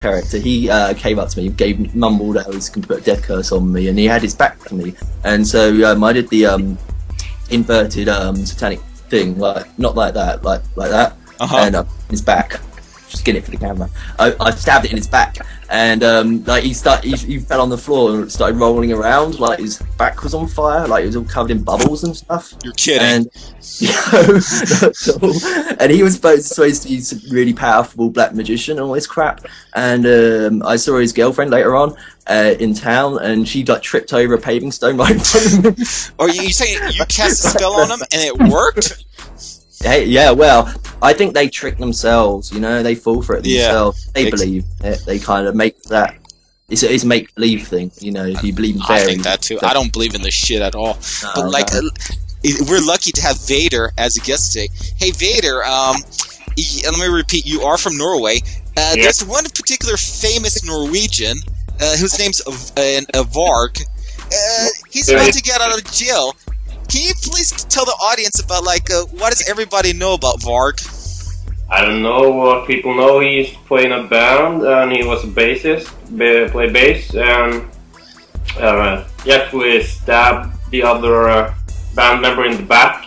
character, he came up to me, mumbled how he's going to put a death curse on me, and he had his back to me, and so I did the inverted satanic thing, like not like that, like that, and his back. Just getting it for the camera. I stabbed it in his back, and like he fell on the floor and started rolling around, like his back was on fire, like he was all covered in bubbles and stuff. You're kidding. And and he was supposed to be some really powerful black magician and all this crap. And I saw his girlfriend later on in town, and she like tripped over a paving stone right in front of me. Or you saying you cast a spell on him and it worked? Hey, yeah, well, I think they trick themselves, you know, they fall for it themselves. They believe it. They kind of make that. It's a make-believe thing, you know, if you believe in fairies. I think that too. I don't believe in this shit at all. No, but, like, we're lucky to have Vader as a guest today. Hey, Vader, let me repeat, you are from Norway. There's one particular famous Norwegian, whose name's Varg. He's about to get out of jail. Can you please tell the audience about, like, what does everybody know about Varg? I don't know what people know. He's playing a band, and he was a bassist, play bass, and we stabbed the other band member in the back.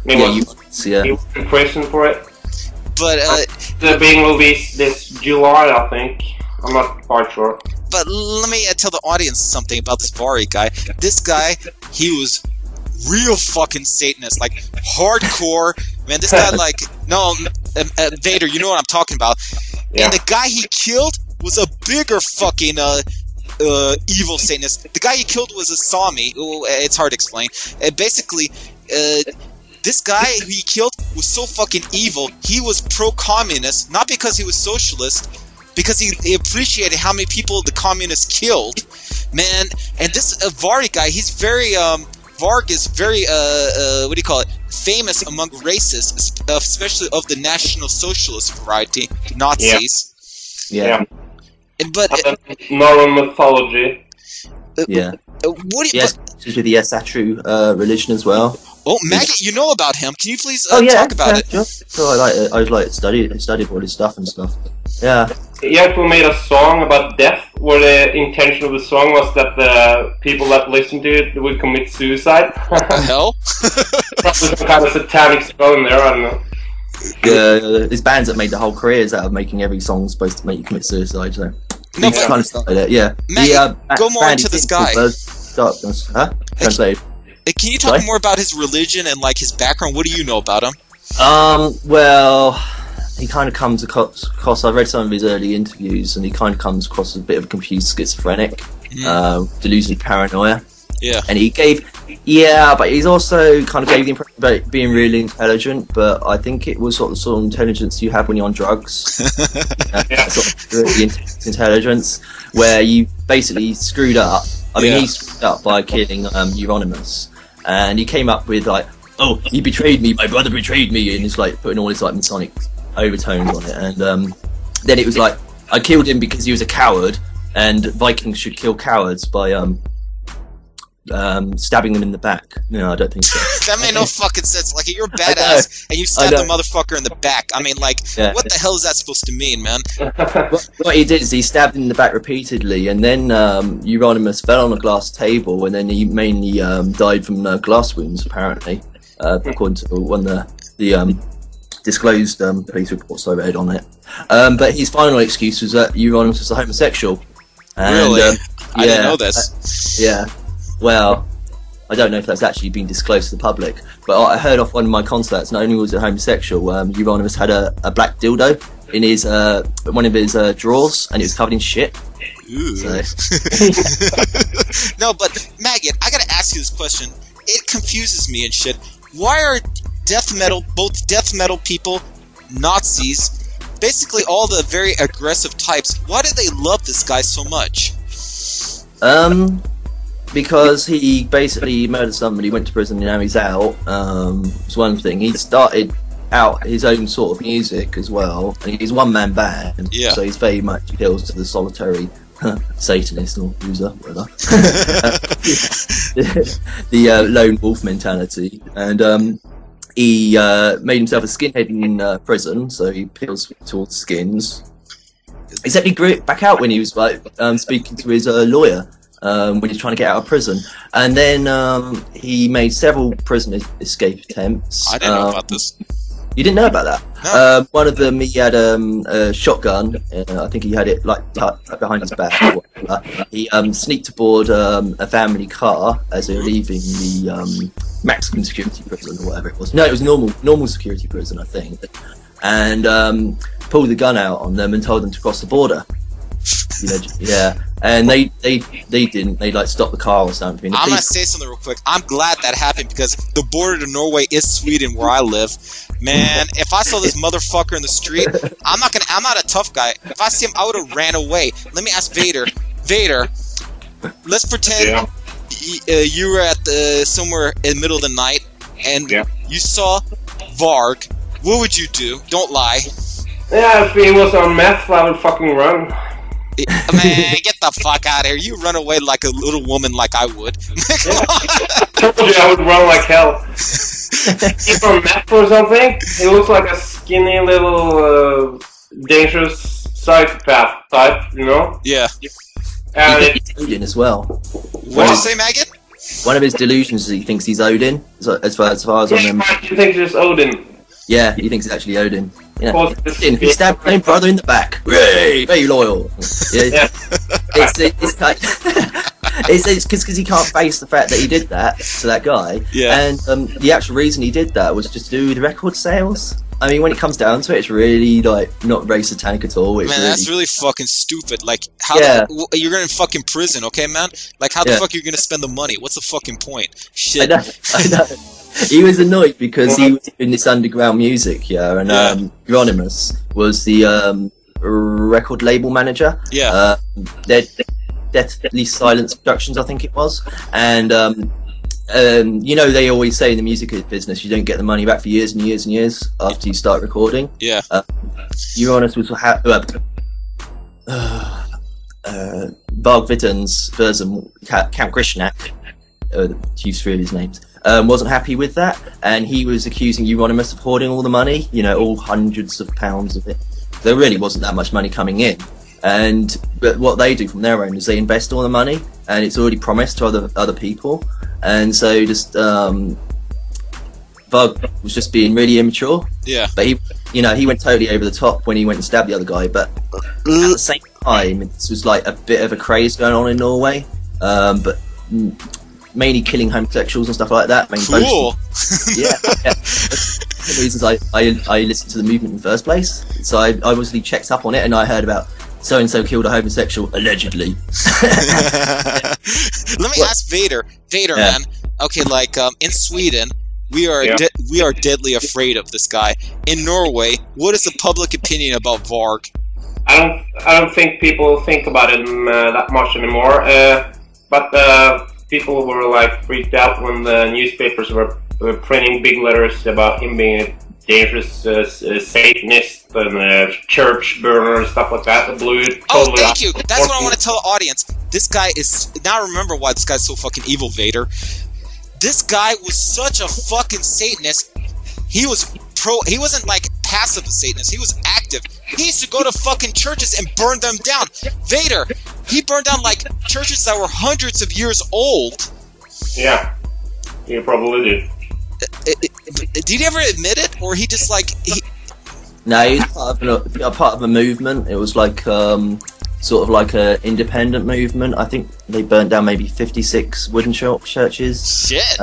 He was in prison for it. But the being released this July, I think. I'm not quite sure. But let me tell the audience something about this Varg guy. This guy, he was real fucking Satanist, like hardcore. Man, this guy, like, no, Vader, you know what I'm talking about. Yeah. And the guy he killed was a bigger fucking evil Satanist. The guy he killed was a Sami. It's hard to explain. Basically, this guy he killed was so fucking evil. He was pro-communist, not because he was socialist, because he appreciated how many people the communists killed. Man, and this Varg guy, he's very Varg is very, what do you call it, famous among racists, especially of the National Socialist variety, Nazis. Yeah. But Northern mythology. What do you? Just with the Satru religion as well. Oh, Maggot, you know about him. Can you please talk about it? Sure. So I studied all his stuff and stuff. Yeah. We made a song about death, where the intention of the song was that the people that listened to it would commit suicide. What the hell? There's some kind of satanic spell in there, I don't know. Yeah, there's bands that made the whole careers out of making every song supposed to make you commit suicide, so... No, but kind of started it, yeah. Maggot, go more into this guy. Translate. Can you talk more about his religion and, like, his background? What do you know about him? Well... He kind of comes across. I read some of his early interviews, and he kind of comes across as a bit of a confused schizophrenic, delusional paranoia. Yeah. And but he's also kind of gave the impression about being really intelligent. But I think it was sort of intelligence you have when you're on drugs. Sort of the intelligence where you basically screwed up. I mean, he screwed up by killing Euronymous, and he came up with like, "Oh, he betrayed me. My brother betrayed me," and he's like putting all his like Masonic overtones on it, and then it was like, I killed him because he was a coward, and Vikings should kill cowards by stabbing them in the back. No, I don't think so. That made no fucking sense. Like, you're a badass and you stabbed the motherfucker in the back. I mean, like, what the hell is that supposed to mean, man? What he did is he stabbed him in the back repeatedly, and then Euronymous fell on a glass table, and then he mainly died from glass wounds, apparently, according to one of the disclosed police reports I read on it. But his final excuse was that Euronymous was a homosexual. And, really? I didn't know this. Yeah. Well, I don't know if that's actually been disclosed to the public, but I heard off one of my contacts, not only was it homosexual, Euronymous had a black dildo in his one of his drawers, and it was covered in shit. So. No, but Maggot, I gotta ask you this question. It confuses me and shit. Why are both death metal people, Nazis, basically all the very aggressive types, why do they love this guy so much? Because he basically murdered somebody, went to prison, and now he's out. It's one thing. He started out his own sort of music as well, and he's one-man band, so he's very much appeals to the solitary Satanist or loser, whatever. the lone wolf mentality, and he made himself a skinhead in prison, so he appeals towards skins. except he grew it back out when he was like speaking to his lawyer when he was trying to get out of prison, and then he made several prison escape attempts. I didn't know about this. You didn't know about that? No. One of them, he had a shotgun. I think he had it like tucked behind his back. Or whatever. He sneaked aboard a family car as they were leaving the maximum security prison or whatever it was. No, it was normal security prison, I think. And pulled the gun out on them and told them to cross the border. You know, yeah, and they didn't. They like stopped the car or something. I'm gonna say something real quick. I'm glad that happened because the border to Norway is Sweden, where I live. Man, if I saw this motherfucker in the street, I'm not a tough guy. If I see him, I would have ran away. Let me ask Vader. Vader, let's pretend you were at somewhere in the middle of the night and you saw Varg. What would you do? Don't lie. Yeah, if he was on meth, I would fucking run. Man, get the fuck out of here. You run away like a little woman like I would. I told you I would run like hell. He's on meth or something? He looks like a skinny little dangerous psychopath type, you know? Yeah. And he's Odin as well. What did you say, Maggot? One of his delusions is he thinks he's Odin, as far as I remember. You think it's Odin? Yeah, he thinks it's actually Odin. Yeah. Odin, he stabbed his own brother in the back. Hooray! Very loyal. Yeah. It's like it's because he can't face the fact that he did that to that guy. Yeah. And the actual reason he did that was just to do with record sales. I mean, when it comes down to it, it's really like not very satanic at all. It's man, really... that's really fucking stupid. Like, how you're gonna fucking prison, okay, man? Like, how the fuck are you gonna spend the money? What's the fucking point? Shit. I know. He was annoyed because he was in this underground music, and Hieronymus was the record label manager. Yeah. Deathly Silence Productions, I think it was, and you know, they always say in the music business you don't get the money back for years and years and years after you start recording. Yeah. Uranus was Varg Vikernes version, Count Krishnak, to use three of his names, wasn't happy with that, and he was accusing Euronymous of hoarding all the money, you know, all hundreds of pounds of it. There really wasn't that much money coming in, but what they do from their own is they invest all the money, and it's already promised to other people, and so just Varg was just being really immature. Yeah. But he went totally over the top when he went and stabbed the other guy. But at the same time, this was like a bit of a craze going on in Norway, but mainly killing homosexuals and stuff like that. Cool. Yeah. That's one of the reasons I listened to the movement in the first place. So I obviously checked up on it, and I heard about so and so killed a homosexual allegedly. Let me ask Vader, man. Okay, like in Sweden, we are deadly afraid of this guy. In Norway, what is the public opinion about Varg? I don't think people think about it that much anymore. But people were like freaked out when the newspapers were printing big letters about him being a dangerous Satanist and church burner and stuff like that. That blew it totally thank you. That's what I want to tell the audience. This guy is... Now I remember why this guy's so fucking evil, Vader. This guy was such a fucking Satanist. He wasn't like passive Satanist. He was active. He used to go to fucking churches and burn them down. Vader, he burned down like churches that were hundreds of years old. Yeah, he probably did. Did he ever admit it, or he just like No, he was part of a movement. It was like sort of like a independent movement. I think they burnt down maybe 56 wooden churches. Shit.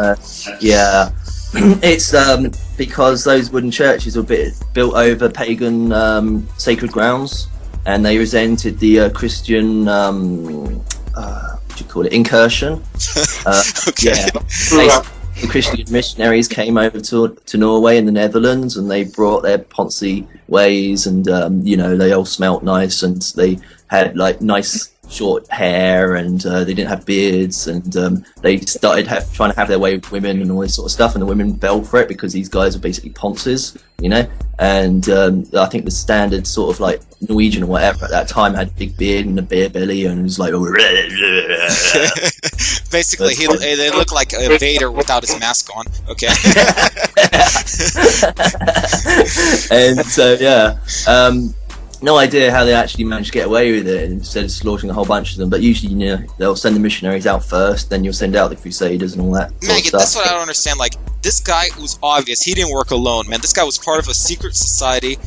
Yeah. It's because those wooden churches were built over pagan sacred grounds, and they resented the Christian what do you call it, incursion. Okay. Yeah. The Christian missionaries came over to Norway and the Netherlands, and they brought their Ponzi ways, and they all smelt nice, and they had like nice short hair, and they didn't have beards, and they started trying to have their way with women and all this sort of stuff, and the women fell for it because these guys are basically ponces, and I think the standard sort of like Norwegian or whatever at that time had a big beard and a beer belly, and it was like basically they look like a Vader without his mask on. Okay. And so no idea how they actually managed to get away with it instead of slaughtering a whole bunch of them. But usually, you know, they'll send the missionaries out first, then you'll send out the crusaders and all that sort of Maggot, stuff. that's what I don't understand. Like, this guy was obvious. He didn't work alone, man. This guy was part of a secret society.